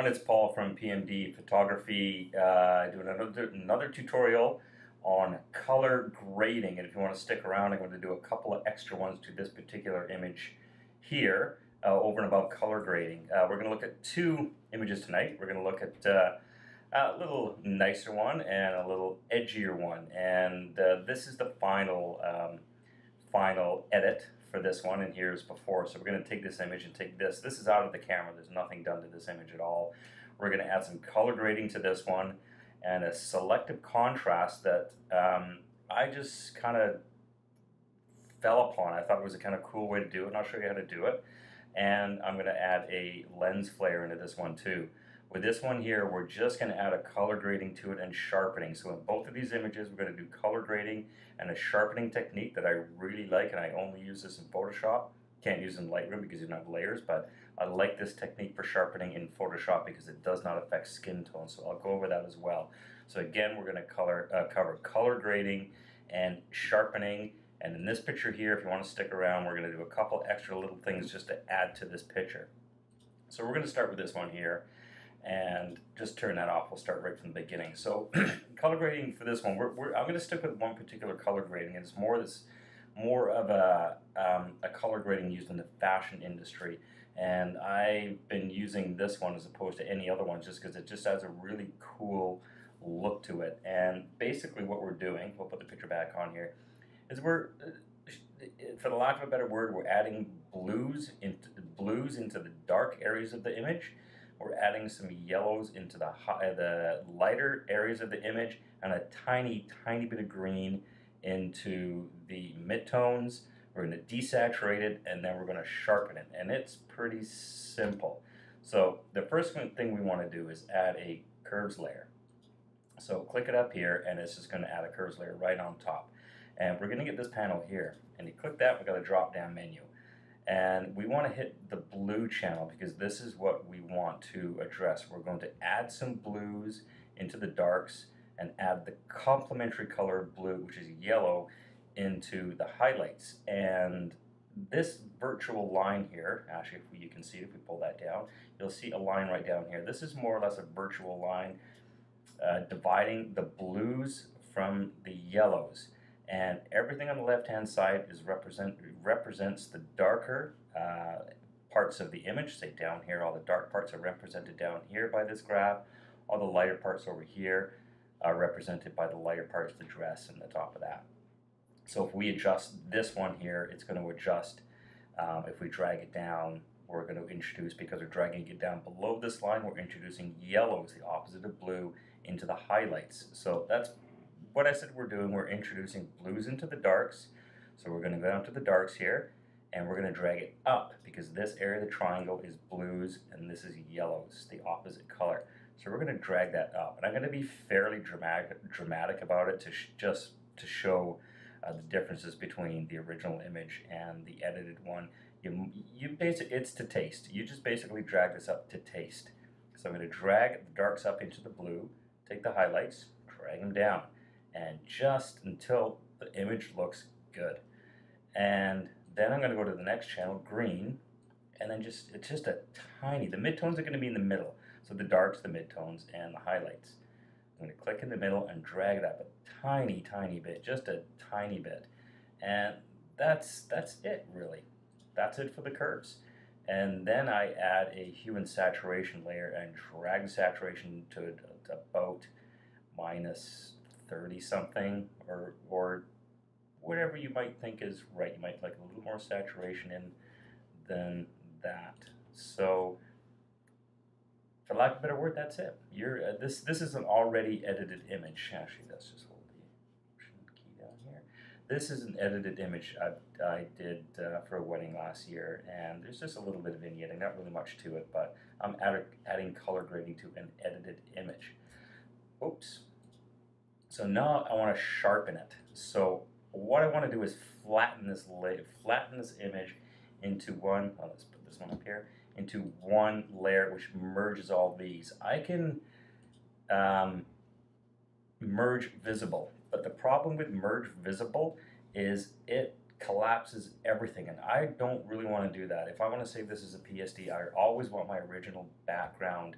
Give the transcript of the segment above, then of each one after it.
everyone, it's Paul from PMD Photography, doing another tutorial on color grading. And if you want to stick around, I'm going to do a couple of extra ones to this particular image here, over and above color grading. We're going to look at two images tonight. We're going to look at a little nicer one and a little edgier one. And this is the final edit for this one, and here's before. So we're going to take this image and take this. This is out of the camera. There's nothing done to this image at all. We're going to add some color grading to this one and a selective contrast that I just kind of fell upon. I thought it was a kind of cool way to do it, and I'll show you how to do it. And I'm going to add a lens flare into this one too. With this one here, we're just going to add a color grading to it and sharpening. So in both of these images, we're going to do color grading and a sharpening technique that I really like, and I only use this in Photoshop. Can't use it in Lightroom because you don't have layers, but I like this technique for sharpening in Photoshop because it does not affect skin tone. So I'll go over that as well. So again, we're going to cover color grading and sharpening. And in this picture here, if you want to stick around, we're going to do a couple extra little things just to add to this picture. So we're going to start with this one here. And just turn that off. We'll start right from the beginning. So color grading for this one, I'm going to stick with one particular color grading. It's more of a color grading used in the fashion industry. And I've been using this one as opposed to any other one just because it just has a really cool look to it. And basically what we're doing, we'll put the picture back on here, is we're, for the lack of a better word, we're adding blues into the dark areas of the image. We're adding some yellows into the lighter areas of the image, and a tiny bit of green into the midtones. We're going to desaturate it, and then we're going to sharpen it, and it's pretty simple. So the first thing we want to do is add a curves layer. So click it up here, and it's just going to add a curves layer right on top. And we're going to get this panel here, and you click that, we've got a drop-down menu. And we want to hit the blue channel because this is what we want to address. We're going to add some blues into the darks and add the complementary color of blue, which is yellow, into the highlights. And this virtual line here, actually if you can see it, if we pull that down, you'll see a line right down here. This is more or less a virtual line dividing the blues from the yellows. And everything on the left-hand side is represents the darker parts of the image. Say down here, all the dark parts are represented down here by this graph. All the lighter parts over here are represented by the lighter parts of the dress and the top of that. So if we adjust this one here, it's going to adjust. If we drag it down, we're going to introduce, because we're dragging it down below this line, we're introducing yellows, the opposite of blue, into the highlights. So that's what I said we're doing. We're introducing blues into the darks. So we're going to go down to the darks here, and we're going to drag it up because this area of the triangle is blues and this is yellows, the opposite color. So we're going to drag that up, and I'm going to be fairly dramatic about it just to show the differences between the original image and the edited one. It's to taste. You just basically drag this up to taste. So I'm going to drag the darks up into the blue, take the highlights, drag them down, and just until the image looks good. And then I'm going to go to the next channel, green, and then it's just a tiny, the midtones are going to be in the middle. So the darks, the midtones, and the highlights. I'm going to click in the middle and drag it up a tiny bit, just a tiny bit. And that's it, really. That's it for the curves. And then I add a hue and saturation layer and drag the saturation to about minus 30 something, or whatever you might think is right. You might like a little more saturation in than that. So for lack of a better word, that's it. This is an already edited image. Actually, let's just hold the Option key down here. This is an edited image I did for a wedding last year, and there's just a little bit of vignetting, not really much to it, but I'm adding color grading to an edited image. Oops. So now I want to sharpen it. So what I want to do is flatten this image into one. Oh, let's put this one up here, into one layer, which merges all these. I can merge visible, but the problem with merge visible is it collapses everything, and I don't really want to do that. If I want to save this as a PSD, I always want my original background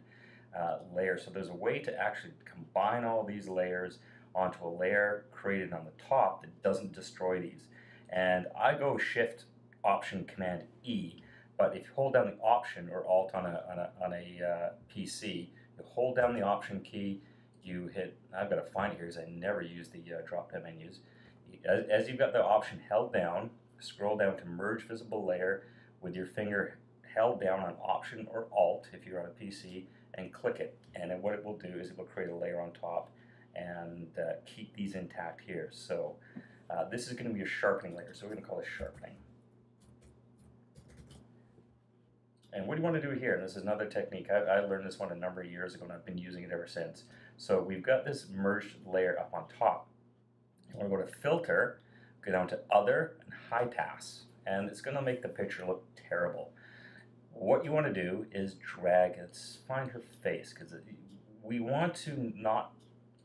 layer. So there's a way to actually combine all these layers onto a layer created on the top that doesn't destroy these. And I go Shift Option Command E, but if you hold down the Option or Alt on a PC, you hold down the Option key, you hit, I've got to find it here because I never use the drop-down menus. As you've got the Option held down, scroll down to Merge Visible Layer with your finger held down on Option or Alt if you're on a PC, and click it. And then what it will do is it will create a layer on top and keep these intact here. So this is going to be a sharpening layer, so we're going to call it sharpening. And what do you want to do here? And this is another technique. I learned this one a number of years ago, and I've been using it ever since. So we've got this merged layer up on top. You want to go to Filter, go down to Other, and High Pass. And it's going to make the picture look terrible. What you want to do is drag, let's find her face, because we want to not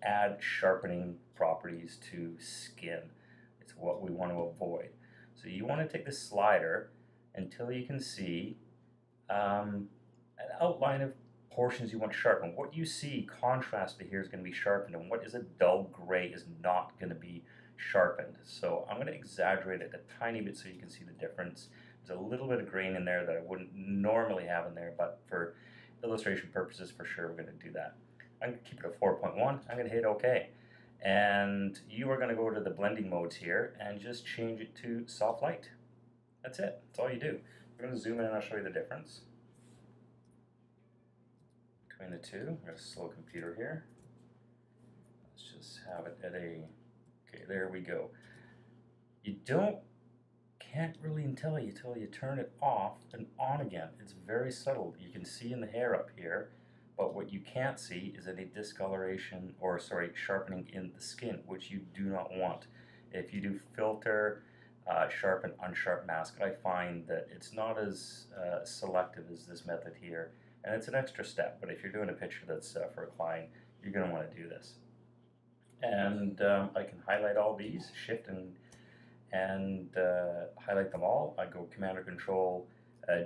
add sharpening properties to skin. It's what we want to avoid. So you want to take the slider until you can see an outline of portions you want sharpened. What you see contrasted here is going to be sharpened, and what is a dull gray is not going to be sharpened. So I'm going to exaggerate it a tiny bit so you can see the difference. There's a little bit of grain in there that I wouldn't normally have in there, but for illustration purposes, for sure, we're going to do that. I'm going to keep it at 4.1. I'm going to hit OK. And you are going to go to the blending modes here and just change it to soft light. That's it. That's all you do. We're going to zoom in and I'll show you the difference between the two. I'm going to slow computer here. Let's just have it at a, okay, there we go. You can't really tell until you turn it off and on again. It's very subtle. You can see in the hair up here, but what you can't see is any discoloration, or sorry, sharpening in the skin, which you do not want. If you do filter, sharpen, unsharp mask, I find that it's not as selective as this method here, and it's an extra step, but if you're doing a picture that's for a client, you're going to want to do this. And I can highlight all these, Shift and highlight them all. I go Command or Control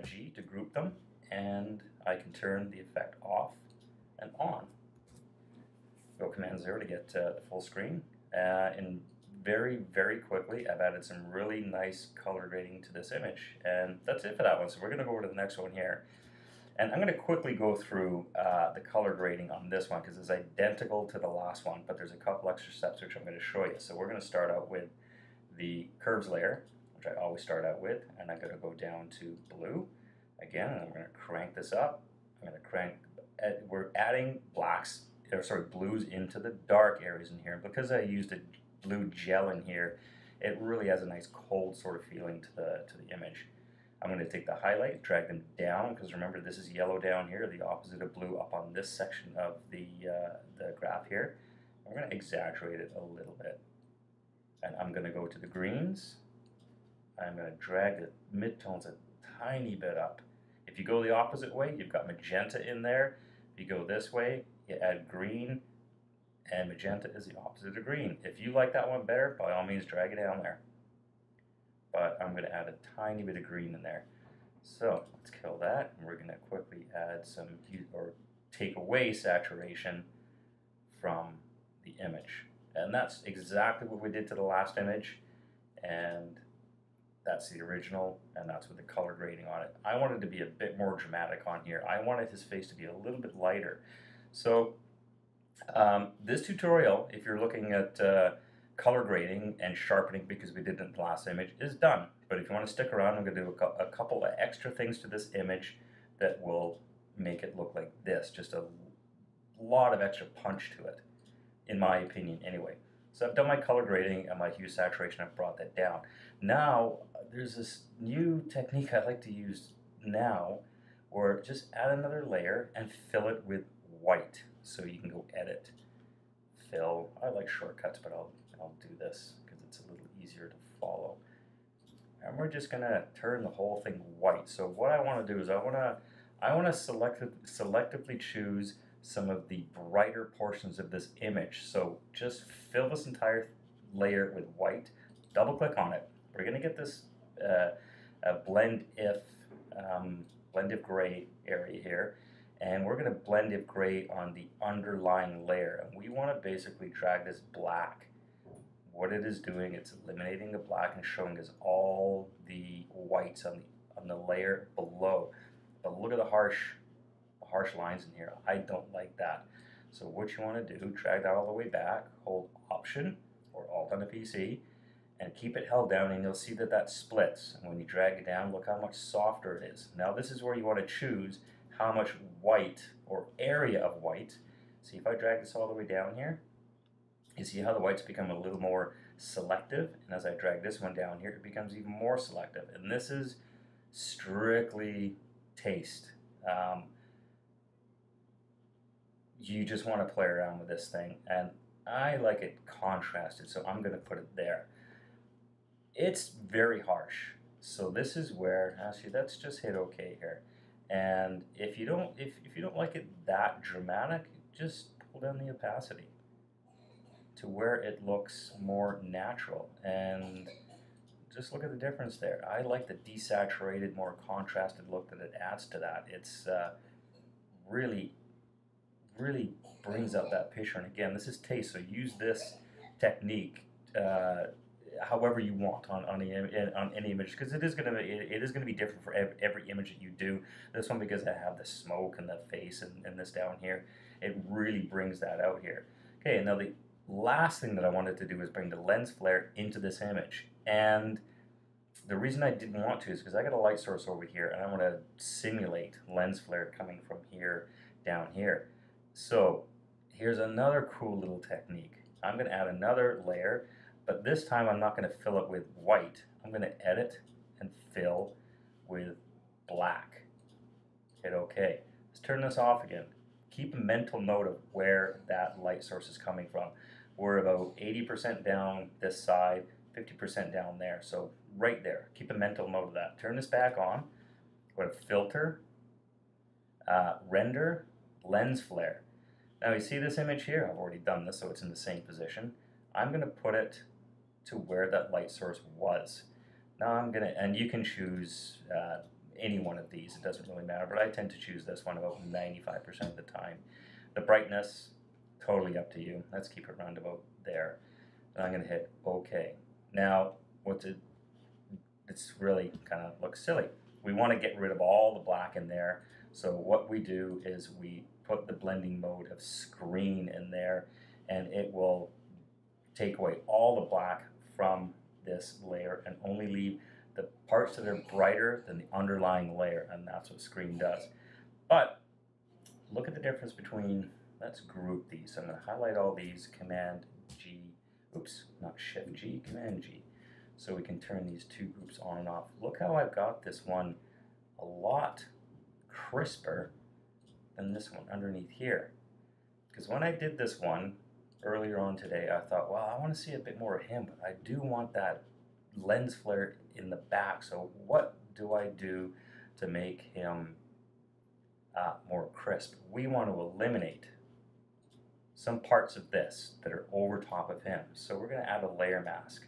G to group them, and I can turn the effect off and on. Go Command 0 to get the full screen. And very, very quickly, I've added some really nice color grading to this image. And that's it for that one. So we're going to go over to the next one here. And I'm going to quickly go through the color grading on this one because it's identical to the last one, but there's a couple extra steps which I'm going to show you. So we're going to start out with the curves layer, which I always start out with, and I'm going to go down to blue again, and I'm going to crank this up. I'm going to crank, we're adding blues into the dark areas in here. Because I used a blue gel in here, it really has a nice cold sort of feeling to the image. I'm going to take the highlight, drag them down, because remember this is yellow down here, the opposite of blue up on this section of the graph here. I'm going to exaggerate it a little bit. And I'm going to go to the greens. I'm going to drag the midtones a tiny bit up. If you go the opposite way, you've got magenta in there. If you go this way, you add green, and magenta is the opposite of green. If you like that one better, by all means drag it down there. But I'm going to add a tiny bit of green in there. So let's kill that, and we're going to quickly add some, or take away saturation from the image. And that's exactly what we did to the last image, and that's the original, and that's with the color grading on it. I wanted to be a bit more dramatic on here. I wanted his face to be a little bit lighter. So this tutorial, if you're looking at color grading and sharpening, because we did it in the last image, is done. But if you want to stick around, I'm going to do a couple of extra things to this image that will make it look like this. Just a lot of extra punch to it, in my opinion anyway. So I've done my color grading and my hue saturation. I've brought that down. Now there's this new technique I like to use now, where just add another layer and fill it with white. So you can go edit, fill. I like shortcuts, but I'll do this because it's a little easier to follow. And we're just gonna turn the whole thing white. So what I want to do is I want to selectively choose some of the brighter portions of this image. So just fill this entire layer with white, double click on it. We're going to get this blend if gray area here, and we're going to blend it gray on the underlying layer. And we want to basically drag this black. What it is doing, it's eliminating the black and showing us all the whites on the layer below. But look at the harsh lines in here. I don't like that. So what you want to do, drag that all the way back, hold Option or Alt on the PC, and keep it held down, and you'll see that that splits. And when you drag it down, look how much softer it is. Now this is where you want to choose how much white or area of white. See, if I drag this all the way down here, you see how the whites become a little more selective, and as I drag this one down here, it becomes even more selective. And this is strictly taste. You just want to play around with this thing, and I like it contrasted, so I'm going to put it there. It's very harsh, so this is where, actually let's just hit OK here. And if you don't like it that dramatic, just pull down the opacity to where it looks more natural, and just look at the difference there. I like the desaturated, more contrasted look that it adds to that. It's really brings out that picture. And again, this is taste, so use this technique however you want on any image, because it is going to be different for every image that you do. This one, because I have the smoke and the face and this down here, it really brings that out here. Okay, now the last thing that I wanted to do is bring the lens flare into this image, and the reason I didn't want to is because I got a light source over here, and I want to simulate lens flare coming from here down here. So here's another cool little technique. I'm going to add another layer, but this time I'm not going to fill it with white. I'm going to edit and fill with black. Hit OK. Let's turn this off again. Keep a mental note of where that light source is coming from. We're about 80% down this side, 50% down there. So right there, keep a mental note of that. Turn this back on. Go to Filter, Render, Lens Flare. Now you see this image here? I've already done this, so it's in the same position. I'm going to put it to where that light source was. Now I'm going to, and you can choose any one of these, it doesn't really matter, but I tend to choose this one about 95% of the time. The brightness, totally up to you. Let's keep it around about there. And I'm going to hit OK. Now, it's really kind of looks silly. We want to get rid of all the black in there, so what we do is we put the blending mode of screen in there, and it will take away all the black from this layer and only leave the parts that are brighter than the underlying layer, and that's what screen does. But look at the difference between, let's group these. So I'm going to highlight all these, Command G, oops, not Shift G, Command G. So we can turn these two groups on and off. Look how I've got this one a lot crisper than this one underneath here. Because when I did this one earlier on today, I thought, well, I want to see a bit more of him, but I do want that lens flare in the back. So what do I do to make him more crisp? We want to eliminate some parts of this that are over top of him. So we're going to add a layer mask.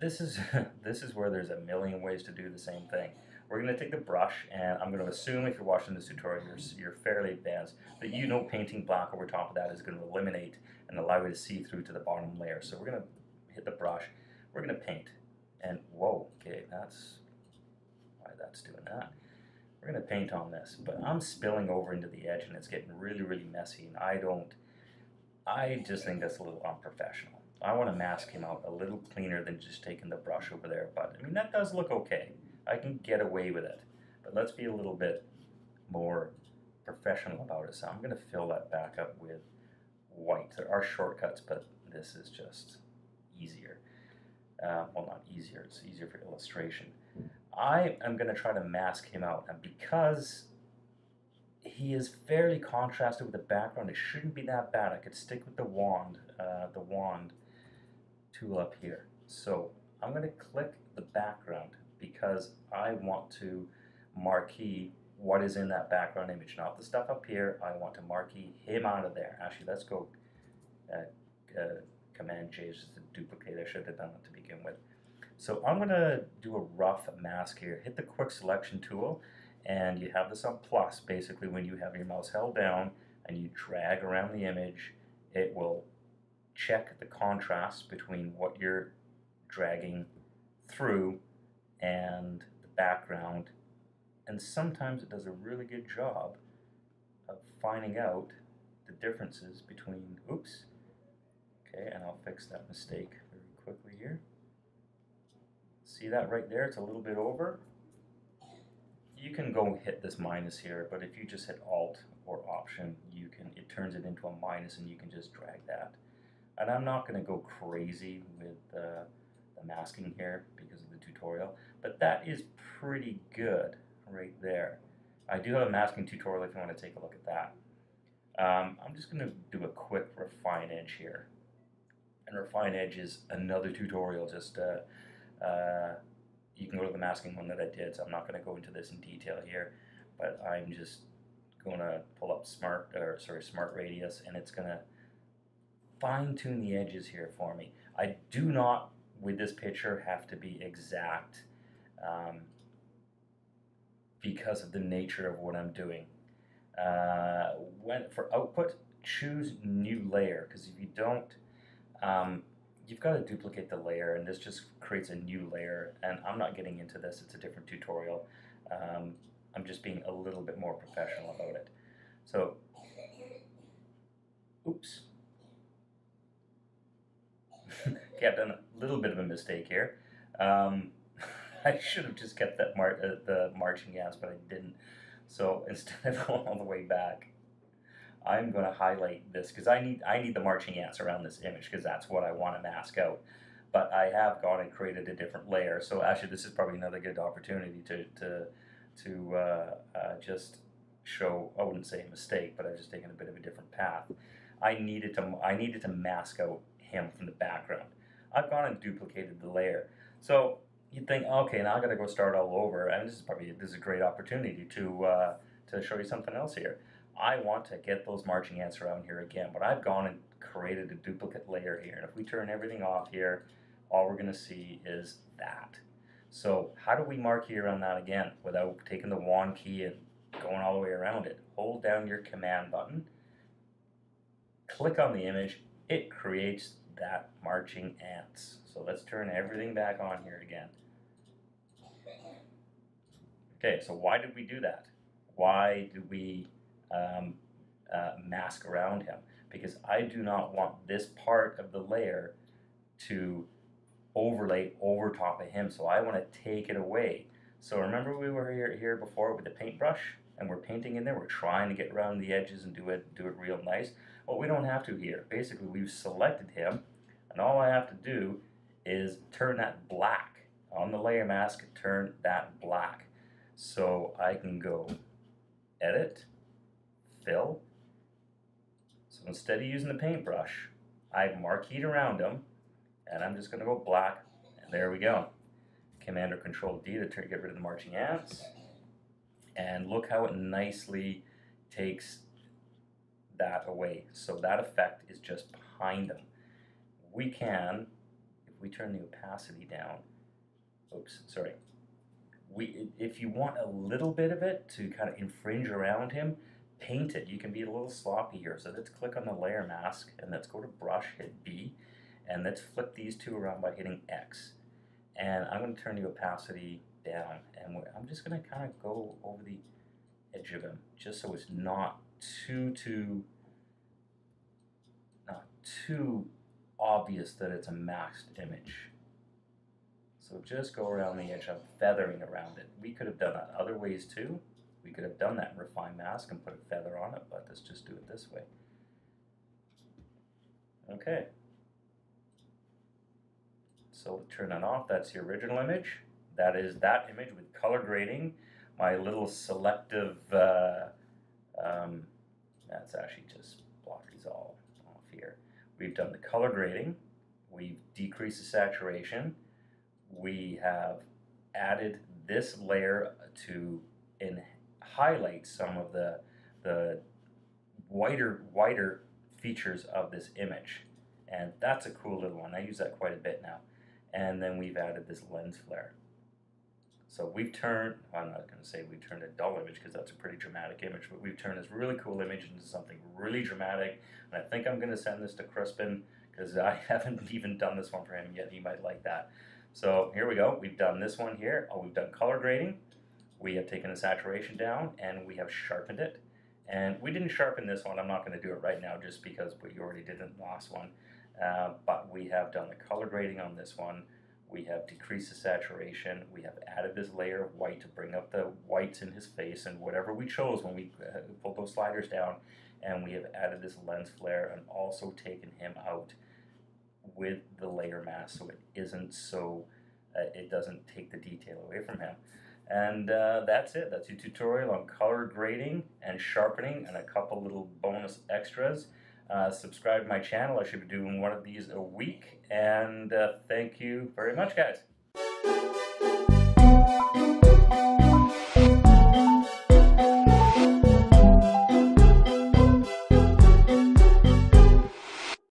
This is where there's a million ways to do the same thing. We're going to take the brush, and I'm going to assume if you're watching this tutorial, you're fairly advanced, that you know painting black over top of that is going to eliminate and allow you to see through to the bottom layer. So we're going to hit the brush, we're going to paint, and whoa, okay, that's why that's doing that. We're going to paint on this, but I'm spilling over into the edge, and it's getting really, really messy, and I just think that's a little unprofessional. I want to mask him out a little cleaner than just taking the brush over there, but I mean, that does look okay. I can get away with it, but let's be a little bit more professional about it. So I'm going to fill that back up with white. There are shortcuts, but this is just easier. Well, not easier, it's easier for illustration. I am going to try to mask him out, and because he is fairly contrasted with the background, it shouldn't be that bad. I could stick with the wand tool up here. So I'm going to click the background because I want to marquee what is in that background image, not the stuff up here. I want to marquee him out of there. Actually, let's go Command J just to duplicate. I should have done it to begin with. So I'm going to do a rough mask here. Hit the quick selection tool, And you have this on plus. Basically, when you have your mouse held down and you drag around the image, it will check the contrast between what you're dragging through and the background. And sometimes it does a really good job of finding out the differences between, oops, okay, and I'll fix that mistake very quickly here. See that right there? It's a little bit over. You can go hit this minus here, but if you just hit Alt or Option, it turns it into a minus and you can just drag that. And I'm not going to go crazy with the masking here because of the tutorial, but that is pretty good right there. I do have a masking tutorial if you want to take a look at that. I'm just going to do a quick refine edge here. And refine edge is another tutorial. Just you can go to the masking one that I did, so I'm not going to go into this in detail here, but I'm just going to pull up Smart Radius, and it's going to fine-tune the edges here for me. I do not, with this picture, have to be exact because of the nature of what I'm doing. For output, choose new layer, because if you don't, you've got to duplicate the layer, and this just creates a new layer, and I'm not getting into this, it's a different tutorial. I'm just being a little bit more professional about it. So, oops. Okay, I've done a little bit of a mistake here. I should have just kept that the marching ants, but I didn't. So instead of going all the way back, I'm going to highlight this because I need the marching ants around this image because that's what I want to mask out. But I have gone and created a different layer. So actually, this is probably another good opportunity to just show, I wouldn't say a mistake, but I've just taken a bit of a different path. I needed to mask out him from the background. I've gone and duplicated the layer. So you'd think, okay, now I got to go start all over, and this is a great opportunity to show you something else here. I want to get those marching ants around here again, but I've gone and created a duplicate layer here, and if we turn everything off here, all we're going to see is that. So how do we marquee around that again without taking the wand key and going all the way around it? Hold down your command button, click on the image, it creates that marching ants. So let's turn everything back on here again. Okay, so why did we do that? Why do we mask around him? Because I do not want this part of the layer to overlay over top of him, so I want to take it away. So remember we were here before with the paintbrush, and we're painting in there, we're trying to get around the edges and do it real nice. Well, we don't have to here. Basically, we've selected him, and all I have to do is turn that black on the layer mask, turn that black. So I can go edit, fill. So instead of using the paintbrush, I've marqueed around him, and I'm just going to go black, and there we go. Command or Control D to get rid of the marching ants. And look how it nicely takes that away. So that effect is just behind them. We can, if we turn the opacity down, oops, sorry. If you want a little bit of it to kind of infringe around him, paint it. You can be a little sloppy here. So let's click on the layer mask, and let's go to brush, hit B, and let's flip these two around by hitting X. And I'm going to turn the opacity down, and I'm just going to kind of go over the edge of him, just so it's not too obvious that it's a masked image. So just go around the edge. I'm feathering around it. We could have done that other ways too. We could have done that in Refine Mask and put a feather on it, but let's just do it this way. Okay. So turn that off. That's the original image. That is that image with color grading. My little selective, that's actually just block these all off here. We've done the color grading. We've decreased the saturation. We have added this layer to highlight some of the whiter features of this image. And that's a cool little one. I use that quite a bit now. And then we've added this lens flare. So we've turned, I'm not going to say we turned a dull image because that's a pretty dramatic image, but we've turned this really cool image into something really dramatic. And I think I'm going to send this to Crispin because I haven't even done this one for him yet. He might like that. So here we go. We've done this one here. We've done color grading. We have taken the saturation down and we have sharpened it. And we didn't sharpen this one. I'm not going to do it right now just because we already did it in the last one. But we have done the color grading on this one. We have decreased the saturation. We have added this layer of white to bring up the whites in his face and whatever we chose when we pulled those sliders down. And we have added this lens flare and also taken him out with the layer mask so it isn't so, it doesn't take the detail away from him. And that's it. That's your tutorial on color grading and sharpening and a couple little bonus extras. Subscribe to my channel. I should be doing one of these a week. And thank you very much, guys.